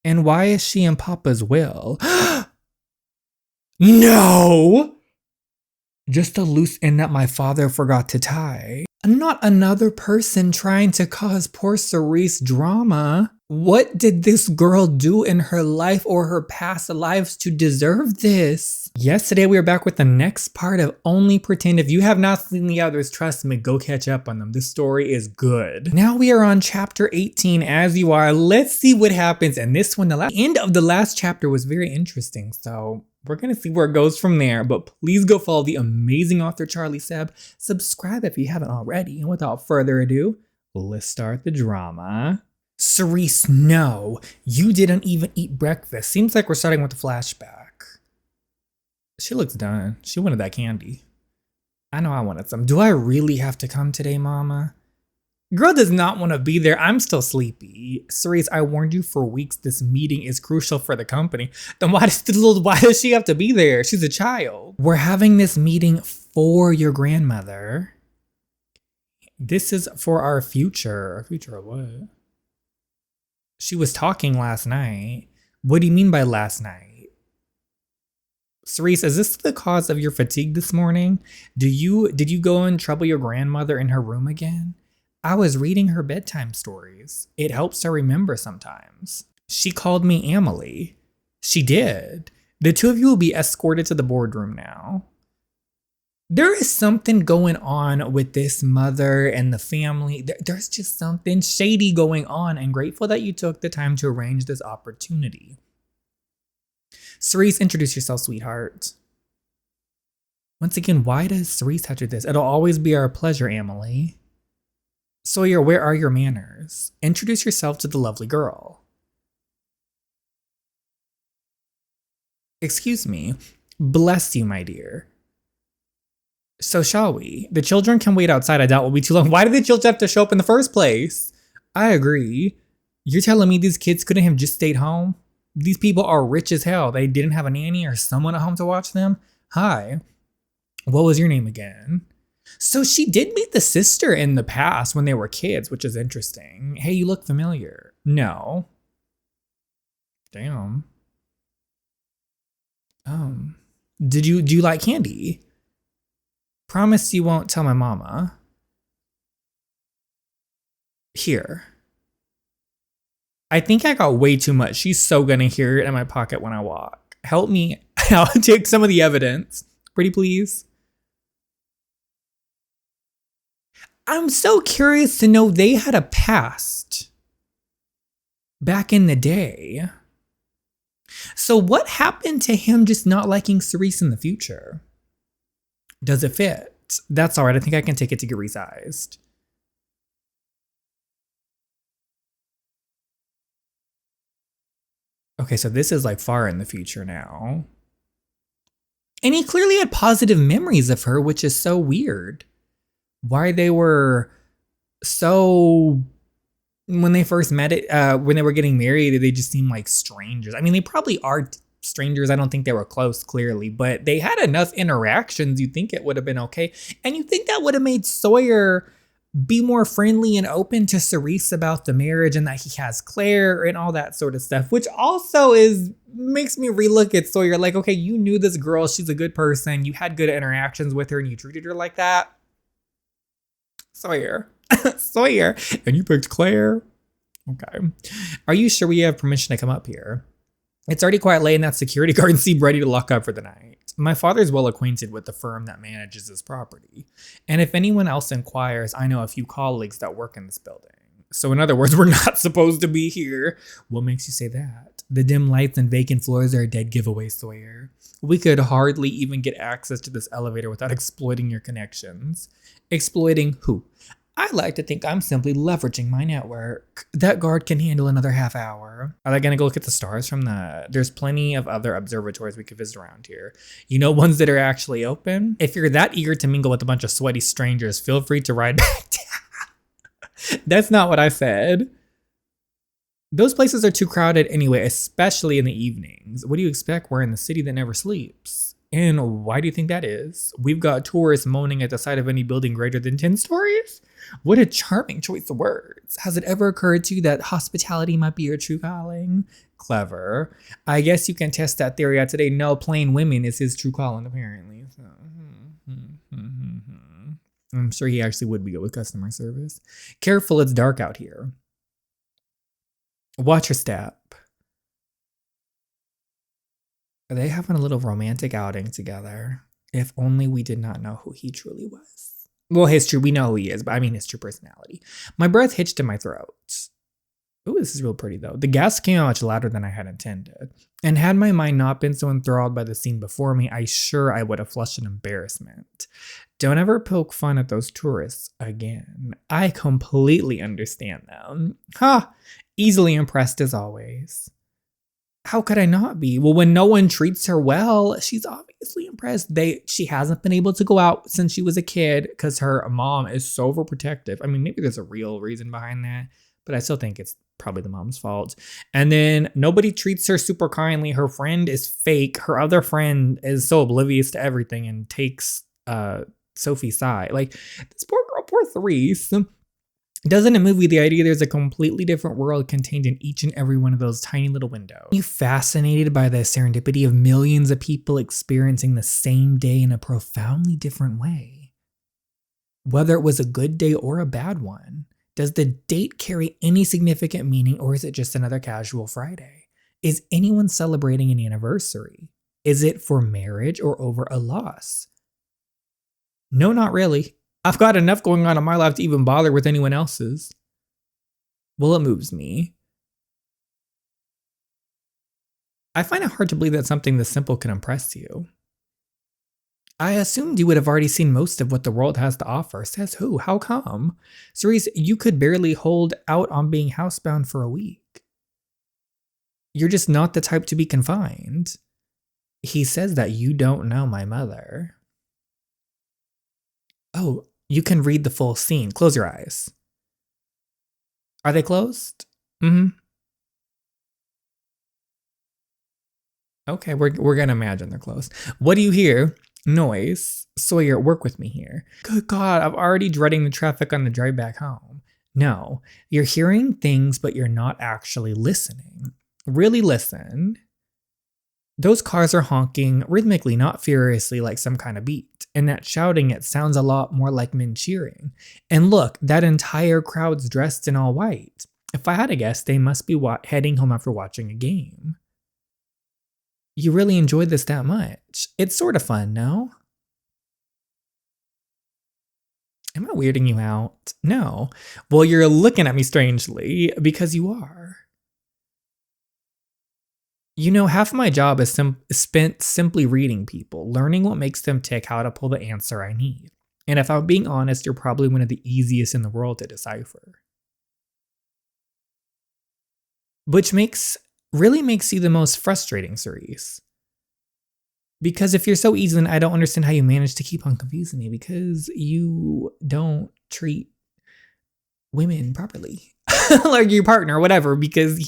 And why is she in Papa's will? No! Just a loose end that my father forgot to tie. Not another person trying to cause poor Cerise drama. What did this girl do in her life or her past lives to deserve this? Yesterday, we were back with the next part of Only Pretend. If you have not seen the others, trust me, go catch up on them. This story is good. Now we are on chapter 18 as you are. Let's see what happens. And this one, the end of the last chapter was very interesting. So we're going to see where it goes from there. But please go follow the amazing author, Charlie Seb. Subscribe if you haven't already. And without further ado, let's start the drama. Cerise, no, you didn't even eat breakfast. Seems like we're starting with the flashback. She looks done. She wanted that candy. I know I wanted some. Do I really have to come today, Mama? Girl does not want to be there. I'm still sleepy. Cerise, I warned you for weeks. This meeting is crucial for the company. Then why does she have to be there? She's a child. We're having this meeting for your grandmother. This is for our future. Our future of what? She was talking last night. What do you mean by last night? Cerise, is this the cause of your fatigue this morning? Did you go and trouble your grandmother in her room again? I was reading her bedtime stories. It helps her remember sometimes. She called me Emily. She did. The two of you will be escorted to the boardroom now. There is something going on with this mother and the family. There's just something shady going on, and grateful that you took the time to arrange this opportunity. Cerise, introduce yourself, sweetheart. Once again, why does Cerise have to do this? It'll always be our pleasure, Emily. Sawyer, where are your manners? Introduce yourself to the lovely girl. Excuse me. Bless you, my dear. So shall we? The children can wait outside. I doubt will be too long. Why did the children have to show up in the first place? I agree. You're telling me these kids couldn't have just stayed home? These people are rich as hell. They didn't have a nanny or someone at home to watch them? Hi. What was your name again? So she did meet the sister in the past when they were kids, which is interesting. Hey, you look familiar. No. Damn. Do you like candy? Promise you won't tell my mama. Here. I think I got way too much. She's so gonna hear it in my pocket when I walk. Help me. I'll take some of the evidence. Pretty please. I'm so curious to know they had a past back in the day. So what happened to him just not liking Cerise in the future? Does it fit? That's all right. I think I can take it to get resized. Okay, so this is like far in the future now. And he clearly had positive memories of her, which is so weird. Why they were so... When they first met when they were getting married, they just seemed like strangers. I mean, they probably are strangers. I don't think they were close, clearly, but they had enough interactions. You'd think it would have been okay. And you think that would have made Sawyer be more friendly and open to Cerise about the marriage and that he has Claire and all that sort of stuff, which also makes me relook at Sawyer like, okay, you knew this girl. She's a good person. You had good interactions with her and you treated her like that. Sawyer. Sawyer. And you picked Claire. Okay. Are you sure we have permission to come up here? It's already quite late and that security guard seemed ready to lock up for the night. My father's well acquainted with the firm that manages this property. And if anyone else inquires, I know a few colleagues that work in this building. So in other words, we're not supposed to be here. What makes you say that? The dim lights and vacant floors are a dead giveaway, Sawyer. We could hardly even get access to this elevator without exploiting your connections. Exploiting who? I like to think I'm simply leveraging my network. That guard can handle another half hour. Are they gonna go look at the stars from there's plenty of other observatories we could visit around here. You know, ones that are actually open? If you're that eager to mingle with a bunch of sweaty strangers, feel free to ride back down. That's not what I said. Those places are too crowded anyway, especially in the evenings. What do you expect? We're in the city that never sleeps. And why do you think that is? We've got tourists moaning at the sight of any building greater than 10 stories? What a charming choice of words. Has it ever occurred to you that hospitality might be your true calling? Clever. I guess you can test that theory out today. No, playing women is his true calling, apparently. So, I'm sure he actually would be good with customer service. Careful, it's dark out here. Watch your step. Are they having a little romantic outing together? If only we did not know who he truly was. Well, we know who he is, but I mean his true personality. My breath hitched in my throat. Ooh, this is real pretty though. The gas came out much louder than I had intended. And had my mind not been so enthralled by the scene before me, I would have flushed in embarrassment. Don't ever poke fun at those tourists again. I completely understand them. Ha! Easily impressed as always. How could I not be? Well, when no one treats her well, she's obviously impressed. She hasn't been able to go out since she was a kid because her mom is so overprotective. I mean, maybe there's a real reason behind that, but I still think it's probably the mom's fault. And then nobody treats her super kindly. Her friend is fake. Her other friend is so oblivious to everything and takes Sophie's side. Like, this poor girl, poor Therese. Doesn't a movie the idea there's a completely different world contained in each and every one of those tiny little windows? Are you fascinated by the serendipity of millions of people experiencing the same day in a profoundly different way? Whether it was a good day or a bad one, does the date carry any significant meaning, or is it just another casual Friday? Is anyone celebrating an anniversary? Is it for marriage or over a loss? No, not really. I've got enough going on in my life to even bother with anyone else's. Well, it moves me. I find it hard to believe that something this simple can impress you. I assumed you would have already seen most of what the world has to offer. Says who? How come? Cerise, you could barely hold out on being housebound for a week. You're just not the type to be confined. He says that you don't know my mother. Oh, you can read the full scene. Close your eyes. Are they closed? Okay, we're gonna imagine they're closed. What do you hear? Noise. Sawyer, work with me here. Good God, I'm already dreading the traffic on the drive back home. No, you're hearing things, but you're not actually listening. Really listen. Those cars are honking rhythmically, not furiously like some kind of beat. And that shouting, it sounds a lot more like men cheering. And look, that entire crowd's dressed in all white. If I had to guess, they must be heading home after watching a game. You really enjoyed this that much? It's sort of fun, no? Am I weirding you out? No. Well, you're looking at me strangely because you are. You know, half of my job is spent simply reading people, learning what makes them tick, how to pull the answer I need. And if I'm being honest, you're probably one of the easiest in the world to decipher. Which really makes you the most frustrating, Cerise. Because if you're so easy, then I don't understand how you manage to keep on confusing me, because you don't treat women properly. Like your partner or whatever, because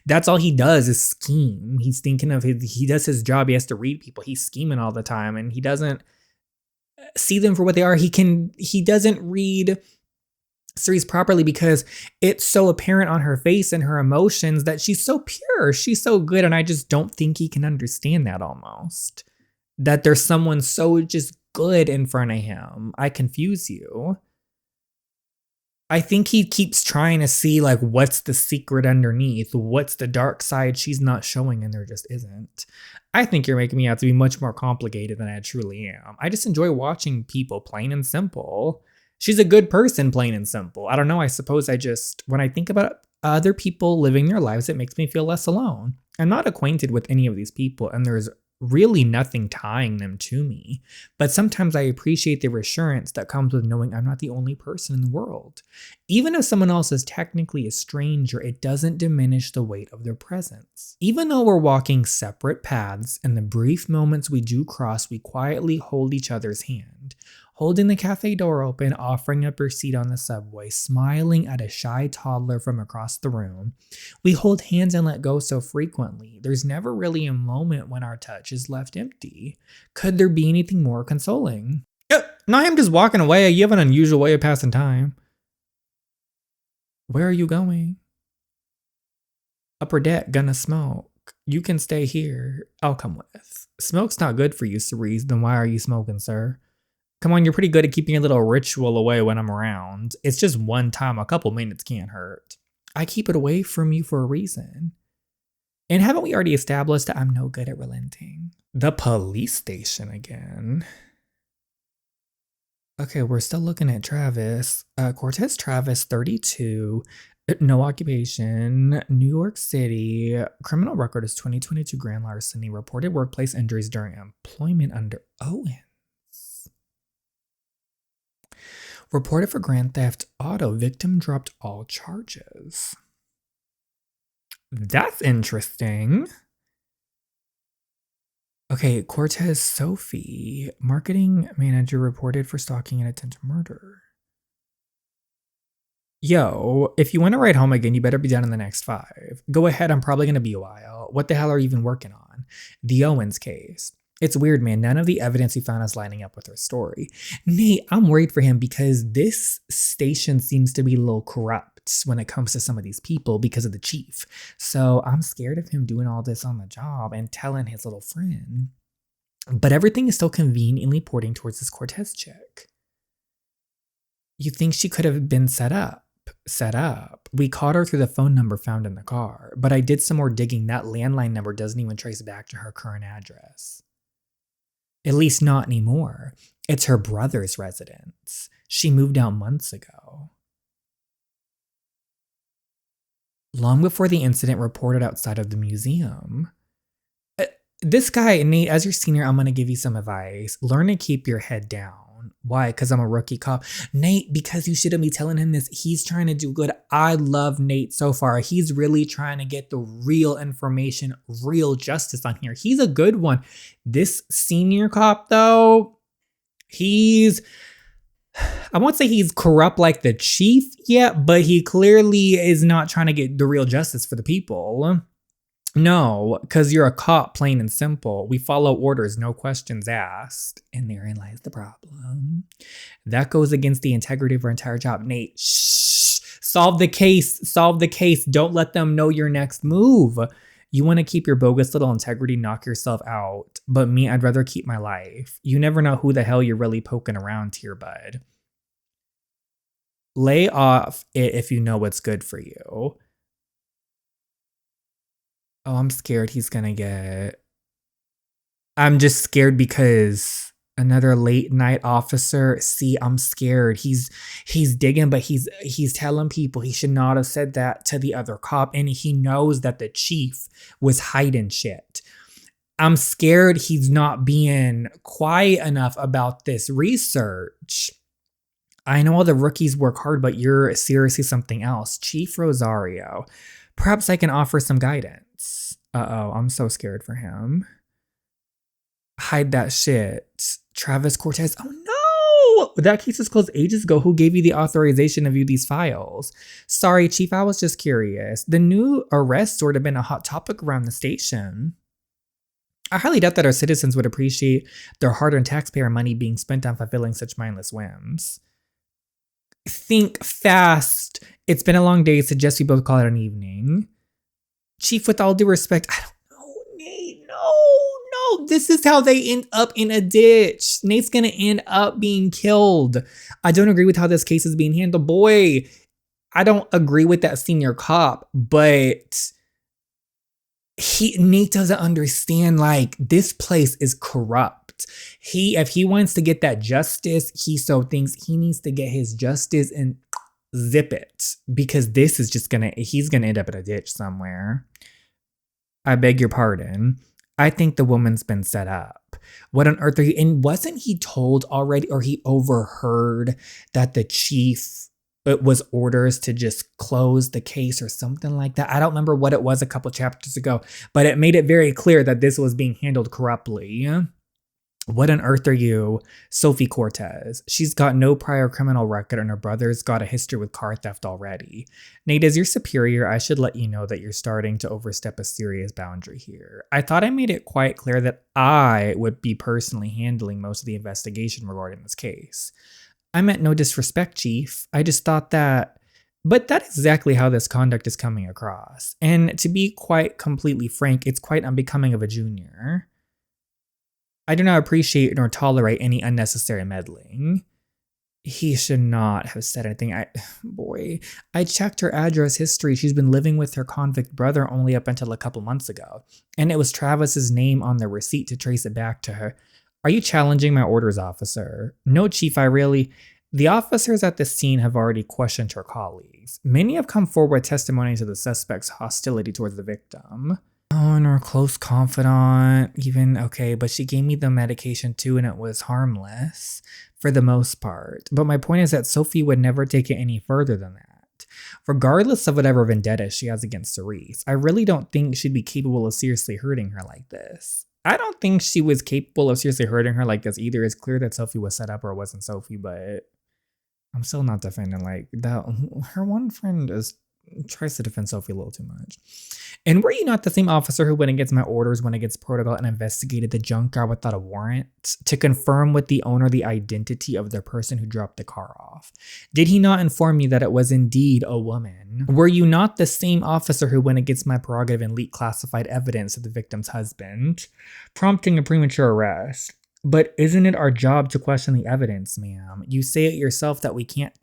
that's all he does is scheme. He's thinking of he does his job. He has to read people. He's scheming all the time, and he doesn't see them for what they are. He doesn't read Cerise properly because it's so apparent on her face and her emotions that she's so pure. She's so good. And I just don't think he can understand that almost. That there's someone so just good in front of him. I confuse you. I think he keeps trying to see like what's the secret underneath, what's the dark side she's not showing, and there just isn't. I think you're making me out to be much more complicated than I truly am. I just enjoy watching people, plain and simple. She's a good person, plain and simple. I don't know, I suppose when I think about other people living their lives, it makes me feel less alone. I'm not acquainted with any of these people, and there's really nothing tying them to me. But sometimes I appreciate the reassurance that comes with knowing I'm not the only person in the world. Even if someone else is technically a stranger, it doesn't diminish the weight of their presence. Even though we're walking separate paths, in the brief moments we do cross, we quietly hold each other's hand. Holding the cafe door open, offering up your seat on the subway, smiling at a shy toddler from across the room. We hold hands and let go so frequently. There's never really a moment when our touch is left empty. Could there be anything more consoling? Not him just walking away. You have an unusual way of passing time. Where are you going? Upper deck, gonna smoke. You can stay here. I'll come with. Smoke's not good for you, Cerise. Then why are you smoking, sir? Come on, you're pretty good at keeping your little ritual away when I'm around. It's just one time, a couple minutes can't hurt. I keep it away from you for a reason. And haven't we already established that I'm no good at relenting? The police station again. Okay, we're still looking at Travis. Cortez Travis, 32, no occupation, New York City. Criminal record is 2022 grand larceny. Reported workplace injuries during employment under Owens. Reported for grand theft auto. Victim dropped all charges. That's interesting. Okay, Cortez Sophie, marketing manager, reported for stalking and attempted murder. Yo, if you want to ride home again, you better be done in the next 5. Go ahead, I'm probably going to be a while. What the hell are you even working on? The Owens case. It's weird, man. None of the evidence he found is lining up with her story. Nate, I'm worried for him because this station seems to be a little corrupt when it comes to some of these people because of the chief. So I'm scared of him doing all this on the job and telling his little friend. But everything is still conveniently pointing towards this Cortez chick. You think she could have been set up? We caught her through the phone number found in the car, but I did some more digging. That landline number doesn't even trace back to her current address. At least not anymore. It's her brother's residence. She moved out months ago. Long before the incident, reported outside of the museum. This guy, Nate, as your senior, I'm going to give you some advice. Learn to keep your head down. Why? Because I'm a rookie cop. Nate, because you shouldn't be telling him this. He's trying to do good. I love Nate so far. He's really trying to get the real information, real justice on here. He's a good one. This senior cop, though, I won't say he's corrupt like the chief yet, but he clearly is not trying to get the real justice for the people. No, because you're a cop, plain and simple. We follow orders, no questions asked. And therein lies the problem. That goes against the integrity of our entire job. Nate, shh. Solve the case. Don't let them know your next move. You want to keep your bogus little integrity, knock yourself out. But me, I'd rather keep my life. You never know who the hell you're really poking around here, bud. Lay off it if you know what's good for you. Oh, I'm scared he's gonna get... I'm just scared because another late night officer. See, I'm scared. He's digging, but he's telling people he should not have said that to the other cop, and he knows that the chief was hiding shit. I'm scared he's not being quiet enough about this research. I know all the rookies work hard, but you're seriously something else. Chief Rosario. Perhaps I can offer some guidance. Uh-oh, I'm so scared for him. Hide that shit. Travis Cortez. Oh no! That case was closed ages ago. Who gave you the authorization to view these files? Sorry, Chief, I was just curious. The new arrest sort of been a hot topic around the station. I highly doubt that our citizens would appreciate their hard-earned taxpayer money being spent on fulfilling such mindless whims. Think fast. It's been a long day. Suggest we both call it an evening. Chief, with all due respect, I don't know, Nate. No. This is how they end up in a ditch. Nate's gonna end up being killed. I don't agree with how this case is being handled. Boy, I don't agree with that senior cop, but Nate doesn't understand, like, this place is corrupt. If he wants to get that justice, he so thinks he needs to get his justice and zip it, because this is just he's gonna end up in a ditch somewhere. I beg your pardon. I think the woman's been set up. What on earth are you? And wasn't he told already, or he overheard that the chief, it was orders to just close the case or something like that? I don't remember what it was a couple chapters ago, but it made it very clear that this was being handled corruptly. What on earth are you, Sophie Cortez? She's got no prior criminal record, and her brother's got a history with car theft already. Nate, as your superior, I should let you know that you're starting to overstep a serious boundary here. I thought I made it quite clear that I would be personally handling most of the investigation regarding this case. I meant no disrespect, Chief. I just thought that But that's exactly how this conduct is coming across. And to be quite completely frank, it's quite unbecoming of a junior. I do not appreciate nor tolerate any unnecessary meddling. He should not have said anything. I checked her address history. She's been living with her convict brother only up until a couple months ago. And it was Travis's name on the receipt to trace it back to her. Are you challenging my orders, officer? No, Chief, The officers at the scene have already questioned her colleagues. Many have come forward testimony to the suspect's hostility towards the victim. Oh, and her close confidant, but she gave me the medication too and it was harmless for the most part. But my point is that Sophie would never take it any further than that. Regardless of whatever vendetta she has against Cerise, I really don't think she'd be capable of seriously hurting her like this. I don't think she was capable of seriously hurting her like this either. It's clear that Sophie was set up or it wasn't Sophie, but I'm still not defending like that. Her one friend tries to defend Sophie a little too much. And were you not the same officer who went against my orders, went against protocol, and investigated the junkyard without a warrant to confirm with the owner the identity of the person who dropped the car off? Did he not inform me that it was indeed a woman? Were you not the same officer who went against my prerogative and leaked classified evidence of the victim's husband, prompting a premature arrest? But isn't it our job to question the evidence, ma'am? You say it yourself that we can't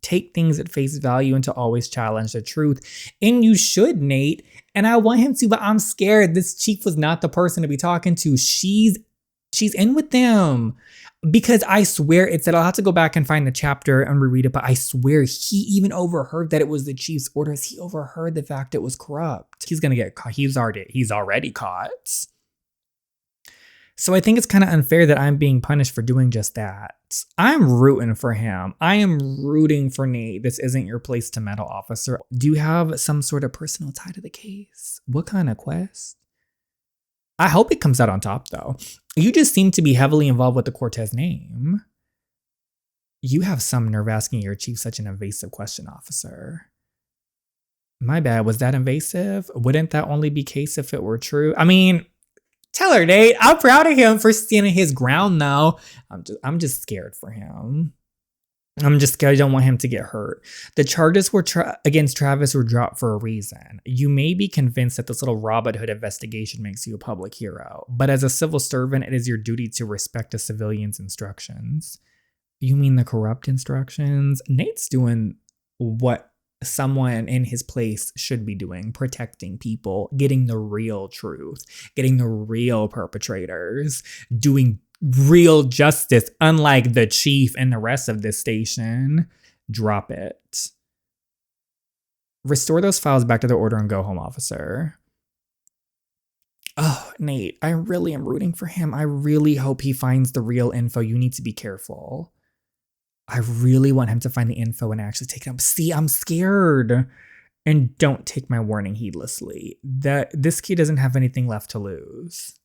take things at face value and to always challenge the truth. And you should, Nate. And I want him to, but I'm scared. This chief was not the person to be talking to. She's in with them. Because I swear it said, I'll have to go back and find the chapter and reread it, but I swear he even overheard that it was the chief's orders. He overheard the fact it was corrupt. He's gonna get caught. He's already caught. So I think it's kind of unfair that I'm being punished for doing just that. I'm rooting for him. I am rooting for Nate. This isn't your place to meddle, officer. Do you have some sort of personal tie to the case? What kind of quest? I hope it comes out on top, though. You just seem to be heavily involved with the Cortez name. You have some nerve asking your chief such an invasive question, officer. My bad. Was that invasive? Wouldn't that only be case if it were true? I mean, tell her, Nate. I'm proud of him for standing his ground, though. I'm just scared for him. I'm just scared. I don't want him to get hurt. The charges against Travis were dropped for a reason. You may be convinced that this little Robin Hood investigation makes you a public hero, but as a civil servant, it is your duty to respect a civilian's instructions. You mean the corrupt instructions? Nate's doing what someone in his place should be doing, protecting people, getting the real truth, getting the real perpetrators, doing real justice, unlike the chief and the rest of this station. Drop it. Restore those files back to the order and go home, officer. Oh, Nate, I really am rooting for him. I really hope he finds the real info. You need to be careful. I really want him to find the info and actually take it up. See, I'm scared. And don't take my warning heedlessly. This kid doesn't have anything left to lose.